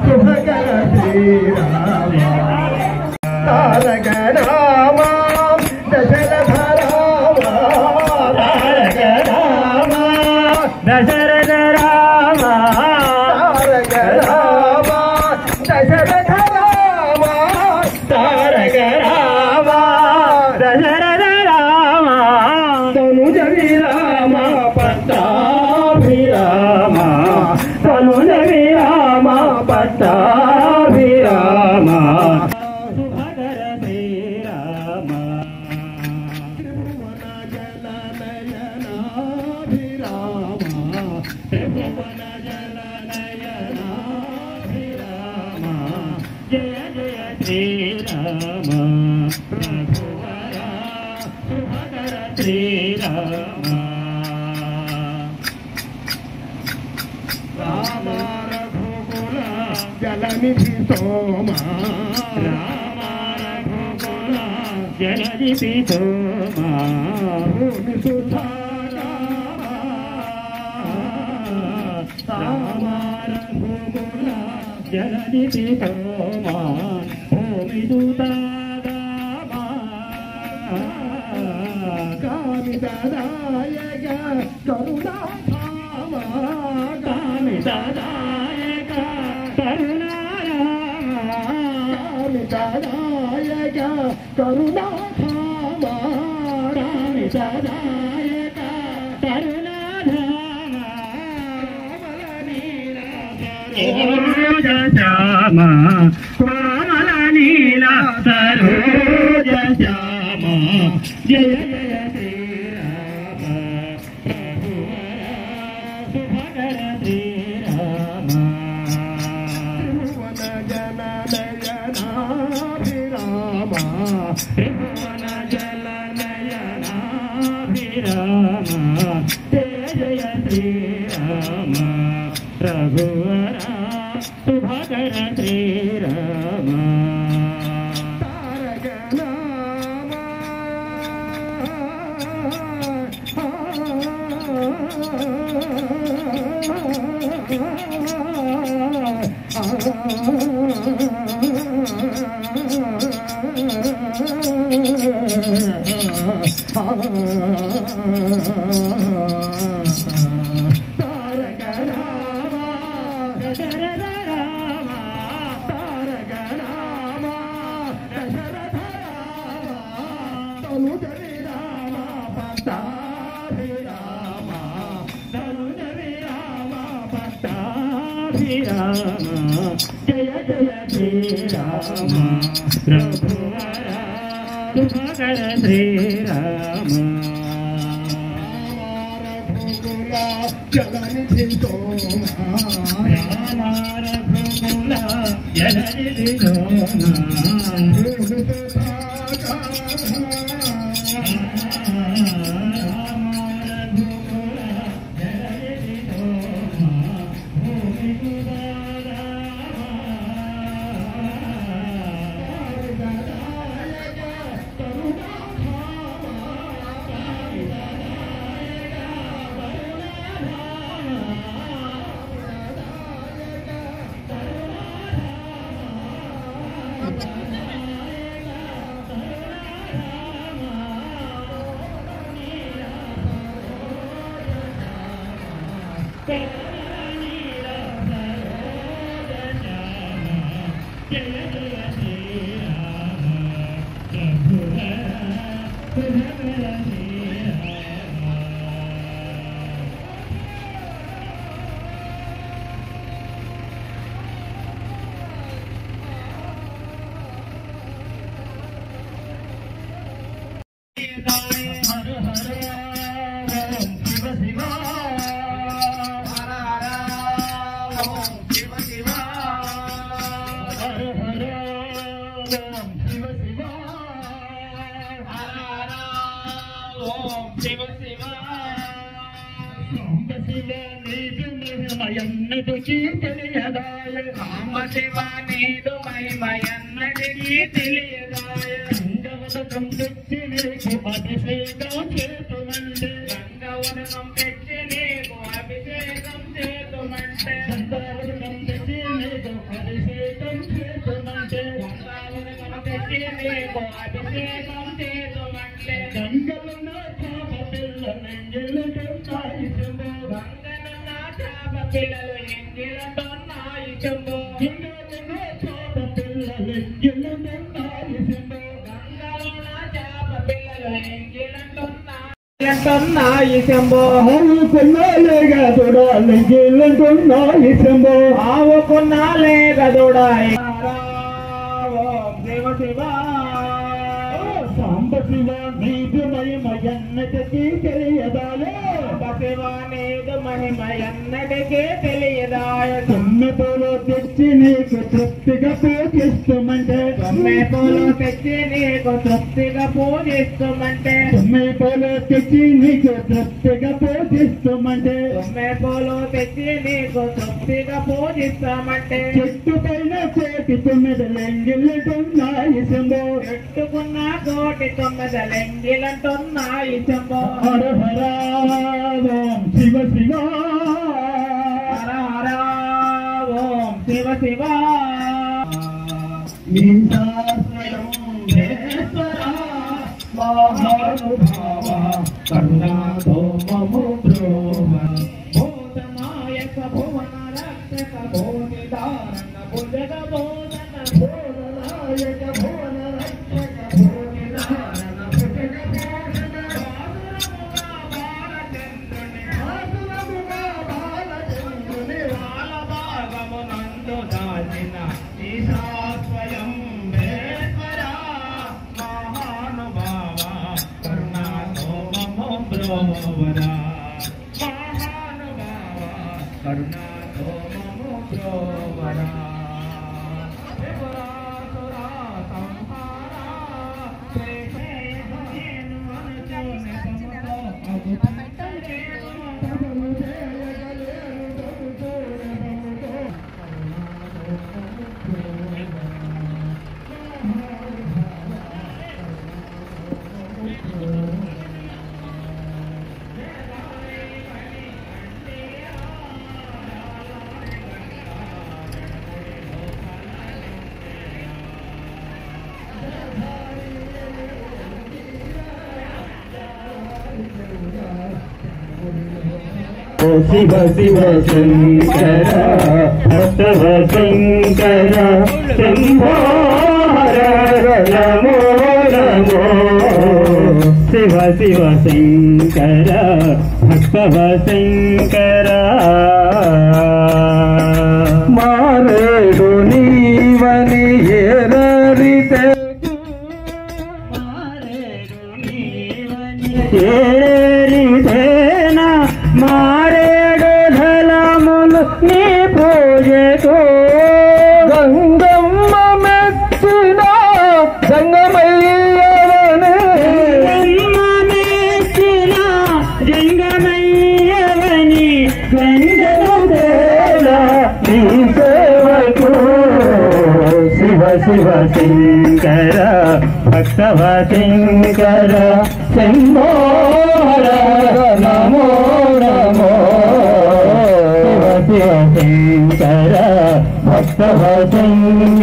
శుభకర శ్రీరామ తారక రామ దశరథ రామ తారక రామ దశరథ రామ తారక రామ దశరథ రామ తారక రామ దశరథ రామ తనుజ విరామ పట్టాభిరామ తనుజ విరామ పట్టాభిరామ శుభకర శ్రీరామ త్రిభువన జలనయనాభిరామ త్రిభువన జలనయనాభిరామ జయ జయ శ్రీరామ రఘువర శుభకర శ్రీరామ రామ రఘుకుల జలనిధి సోమ రామ రఘుకుల జలనిధి సోమ భూమి సుధారామ రామ రఘుకుల జలనిధి సోమ భూమి సుధారామ కామిదాయక కరుణాధామ కామిదాయక కరుణారామ కామిదాయక కరుణాధామ కామిదాయక కరుణాధామ సరోజ కోమల నీల సరోజ శ్యామ జయ జయ శ్రీరామ శుభకర శ్రీరామ త్రిభువన జలనయనాభిరామ త్రిభువన జలనయనాభిరామ జయ జయ శ్రీరామ రఘువర శుభకర శ్రీరామ తారక నామ తారక రామ దశరథ రామ తారక రామ దశరథ రామ తనుజ విరామ పట్టాభిరామ తనుజ విరామ పట్టాభిరామ జయ జయ శ్రీరామ రఘువర శుభకర శ్రీరామ జలనిధి సోమ రామ రఘుకుల జలనిధి సోమ మయన్నటికి తెలియదాయ రామ శివ నీదు మహిమయన్నటికి తెలియదాయ గంగవదకం తెచ్చి నీకు అభిషేకం చేతుమంటే గంగవదకం తెచ్చి నీకు అభిషేకం చేతుమంటే గంగవదకం అభిషేకం చేతుమంటే గంగలున్న చాప పిల్లలు ఎంగిలుతున్నాయి శంభో గంగలున్న చాప పిల్లలు ఎంగిలుతున్నాయి శంభో గంగలున్న చాప పిల్లలు ఎంగిలుతున్నాయి శంభో గంగలున్న చాప పిల్లలు ఎంగిలుతున్నాయి శంభో ఆవుకున్నాలే గదుడా ఎంగిలుతున్నాయి శంభో ఆవుకున్నాలే గదుడా శివ శివ సాంబ శివ నీదు మహిమయన్నటికీ తెలియదాయే శివ నీదు మహిమయన్నటికీ తెలియదాయ తొమ్మిదిలో తెచ్చి నీకు తృప్తిగా పూజిస్తామంటే తొమ్మిదిలో తెచ్చి నీకు తృప్తిగా పూజిస్తామంటే తొమ్మిదిలో తెచ్చి నీకు తృప్తిగా పూజిస్తామంటే తొమ్మిదిలో తెచ్చి నీకు తృప్తిగా పూజిస్తామంటే చెట్టు పైన కోటి 9 లెంగిలుంటున్నాయి శంభో చెట్టుకున్న కోటి 9 లెంగిలుంటున్నాయి శంభో హర హర ఓం శివ శివ హర హర ఓం శివ శివ మహానుభావ కరుణాతో మము బ్రోవ భూతనాయక భువన రక్షక భూమిదారణ భుజగ బోధన భూతనాయక భువన రక్షక భూమిదారణ భుజగ బోధన ఆసురముగా బాలచంద్రుని బాలభాగమునందు దాచిన ఈశా స్వయం బ్రోవరా మహానుభావ కరుణాతో మము బ్రోవరా త్రిపురాసురా సంహారా శ్రీశైలమును అనుచూని సమతో అగుపట్టలేను తమను చేయగలేను తమతోనే మముతో కరుణాతో మము బ్రోవరా శివ శివ శంకర భక్తవ శంకర శంభో హర నమో నమో శివ శివ శంకర భక్తవ శంకర మారేడు నీవని ఏరరితే మారేడు నీవని ఏరితేనా మారేడు ధలములు నీ పూజతో గంగమ్మ మెచ్చిన జంగమయ్యవనే మెచ్చిన జంగమయ్యవని నీ సేవకు శివ శివ శంకర భక్తవ శంకర శంభో నమో నమో శివ శివ శంకర భక్తవ శంకర